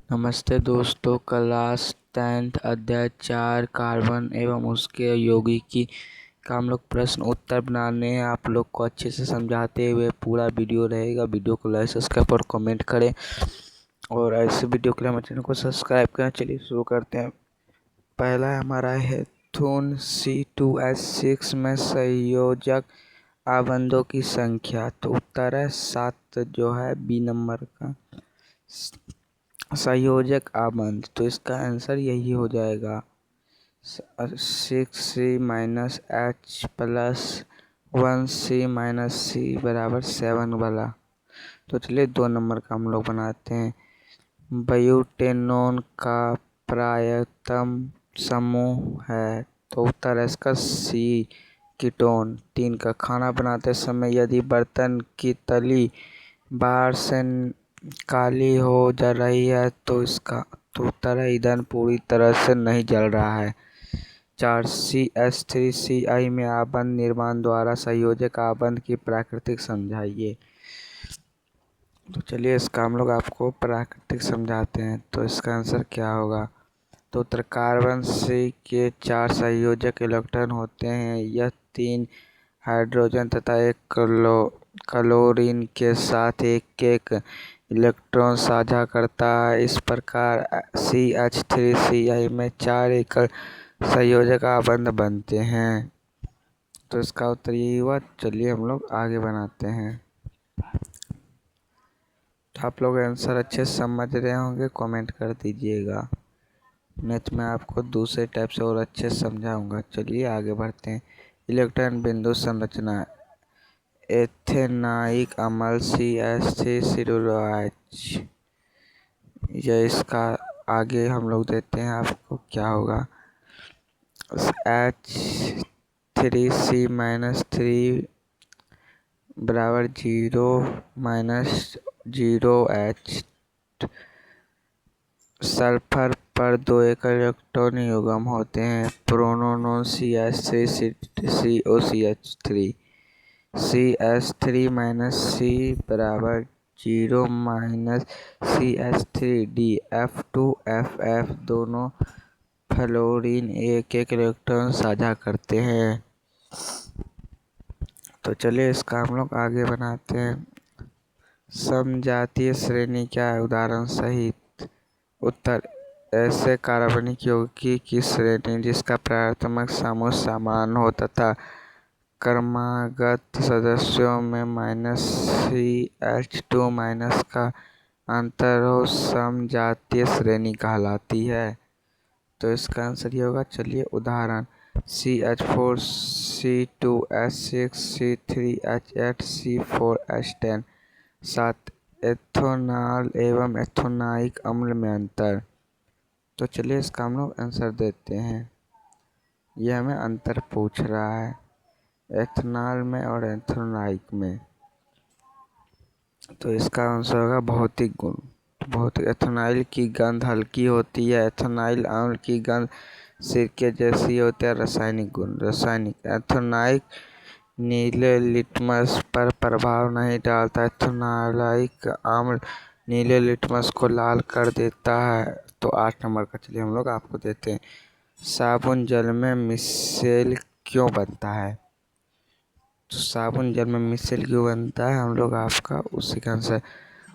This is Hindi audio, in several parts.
नमस्ते दोस्तों, क्लास 10th अध्याय 4 कार्बन एवं उसके यौगिकी का हम लोग प्रश्न उत्तर बनाने हैं। आप लोग को अच्छे से समझाते हुए पूरा वीडियो रहेगा। वीडियो को लाइक सब्सक्राइब और कमेंट करें और ऐसे वीडियो के लिए हमारे चैनल को सब्सक्राइब करें। चलिए शुरू करते हैं। पहला है हमारा हेथून C2H6 में संयोजक आबंधों की संख्या। तो उत्तर है 7 जो है बी नंबर का संयोजक आबंध। तो इसका आंसर यही हो जाएगा 6C-H प्लस 1C-C बराबर 7 वाला। तो चलिए 2 नंबर का हम लोग बनाते हैं। ब्यूटेनॉन का प्रायतम समूह है। तो उत्तर है इसका C कीटोन। 3 का खाना बनाते समय यदि बर्तन की तली बाहर से काली हो जा रही है तो इसका उत्तर है ईंधन पूरी तरह से नहीं जल रहा है। 4 CH3CI में आबंध निर्माण द्वारा संयोजक आबंध की प्राकृतिक समझाइए। तो चलिए इसका हम लोग आपको प्राकृतिक समझाते हैं। तो इसका आंसर क्या होगा? तो उत्तर कार्बन C के 4 संयोजक इलेक्ट्रॉन होते हैं। यह 3 हाइड्रोजन तथा 1 क्लोरीन के साथ एक इलेक्ट्रॉन साझा करता है। इस प्रकार CH3CI में 4 एकल संयोजक आबंध बनते हैं। तो इसका उत्तर यही हुआ। चलिए हम लोग आगे बनाते हैं। तो आप लोग आंसर अच्छे से समझ रहे होंगे, कमेंट कर दीजिएगा। नहीं तो मैं आपको दूसरे टाइप से और अच्छे से समझाऊंगा। चलिए आगे बढ़ते हैं। इलेक्ट्रॉन बिंदु संरचना। एथेनाइक अम्ल CH3COOH। यह इसका आगे हम लोग देते हैं आपको क्या होगा। H3C-3 बराबर 0-0H। सल्फर पर 2 एकल इलेक्ट्रॉन युग्म होते हैं। प्रोनोन CH3COCH3 CH3-C बराबर 0-CH3D F2FF। दोनों फ्लोरीन एक इलेक्ट्रॉन साझा करते हैं। तो चलिए इसका हम लोग आगे बनाते हैं। समजातीय श्रेणी क्या है? उदाहरण सहित। उत्तर ऐसे कार्बनिक यौगिक की श्रेणी जिसका प्राथमिक समूह समान हो तथा क्रमागत सदस्यों में -CH2- का अंतर हो समजातीय श्रेणी कहलाती है। तो इसका आंसर ये होगा। चलिए उदाहरण CH4C2H6C3H8C4H10। 7 एथेनॉल एवं एथेनोइक अम्ल में अंतर। तो चलिए इसका हम लोग आंसर देते हैं। यह हमें अंतर पूछ रहा है एथेनॉल में और एथेनोइक में। तो इसका आंसर होगा भौतिक गुण। भौतिक एथेनॉल की गंध हल्की होती है। एथेनॉइल अम्ल की गंध सिरके जैसी होती है। रासायनिक गुण। रासायनिक एथेनोइक नीले लिटमस पर प्रभाव नहीं डालता। एथेनोइक अम्ल नीले लिटमस को लाल कर देता है। तो 8 नंबर का चलिए हम लोग आपको देते हैं। साबुन जल में मिसेल क्यों बनता है? तो साबुन जल में मिसेल क्यों बनता है हम लोग आपका उसी का आंसर।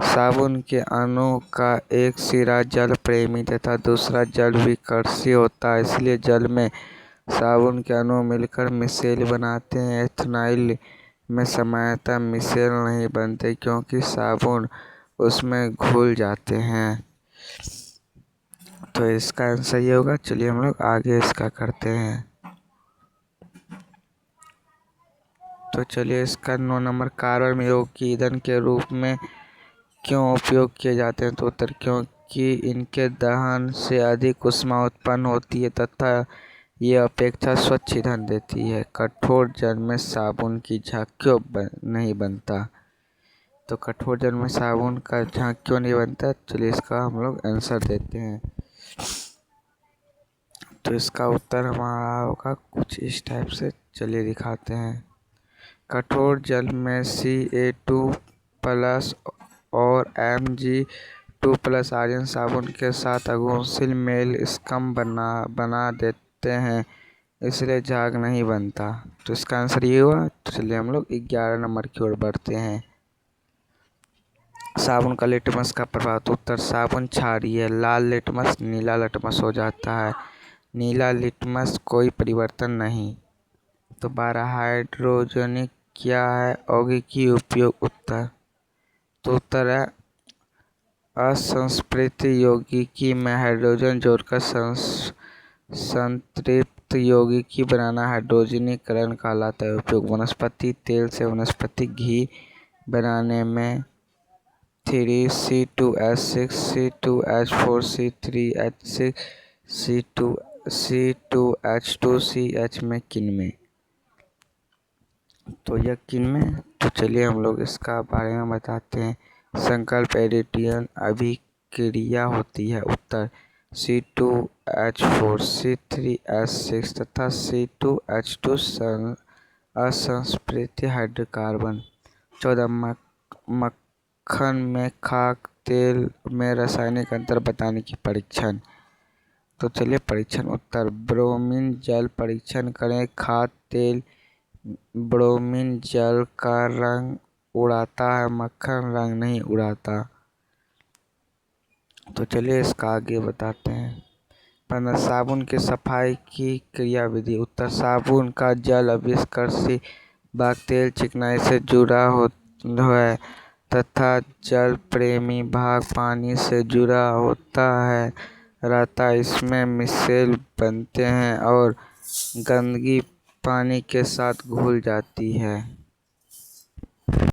साबुन के अणु का एक सिरा जल प्रेमी तथा दूसरा जल विकर्षी होता है, इसलिए जल में साबुन के अणु मिलकर मिसेल बनाते हैं। एथेनॉइल में सामान्यतः मिसेल नहीं बनते क्योंकि साबुन उसमें घुल जाते हैं। तो इसका आंसर ये होगा। चलिए हम लोग आगे इसका करते हैं। तो चलिए इसका 9 नंबर कार्बन में यौगिक ईंधन के रूप में क्यों उपयोग किए जाते हैं? तो उत्तर क्योंकि इनके दहन से अधिक ऊष्मा उत्पन्न होती है तथा ये अपेक्षा स्वच्छ ईंधन देती है। कठोर जल में साबुन की झाग क्यों नहीं बनता? तो कठोर जल में साबुन का झाग क्यों नहीं बनता? चलिए इसका हम लोग आंसर देते हैं। तो इसका उत्तर हमारा होगा कुछ इस टाइप से। चलिए दिखाते हैं। कठोर जल में Ca2+ और Mg 2+ आयरन साबुन के साथ अघुलनशील मेल स्कम बना देते हैं, इसलिए झाग नहीं बनता। तो इसका आंसर ये हुआ। तो चलिए हम लोग 11 नंबर की ओर बढ़ते हैं। साबुन का लिटमस का प्रभाव। तो उत्तर साबुन क्षारीय, लाल लिटमस नीला लिटमस हो जाता है। नीला लिटमस कोई परिवर्तन नहीं। तो 12 हाइड्रोजनिक क्या है? यौगिकीय उपयोग। उत्तर तो उत्तर है असंतृप्त यौगिकी में हाइड्रोजन जोड़कर संतृप्त यौगिकी बनाना हाइड्रोजनीकरण कहलाता है। उपयोग वनस्पति तेल से वनस्पति घी बनाने में 3C2H6 C2H4 C3H6 C2H2CH में किन में? तो यह किन में? तो चलिए हम लोग इसका बारे में बताते हैं। संकल्प एडिशन अभिक्रिया होती है। उत्तर C2H4 C3H6 तथा C2H2 असंतृप्त हाइड्रोकार्बन। 14 मक्खन में खाद्य तेल में रासायनिक अंतर बताने की परीक्षण। तो चलिए परीक्षण। उत्तर ब्रोमीन जल परीक्षण करें। खाद्य तेल ब्रोमीन जल का रंग उड़ाता है, मक्खन रंग नहीं उड़ाता। तो चलिए इसका आगे बताते हैं। 15 साबुन की सफाई की क्रियाविधि। उत्तर साबुन का जल अविस्कर्षी भाग तेल चिकनाई से जुड़ा है तथा जल प्रेमी भाग पानी से जुड़ा होता है रहता। इसमें मिसेल बनते हैं और गंदगी पानी के साथ घुल जाती है।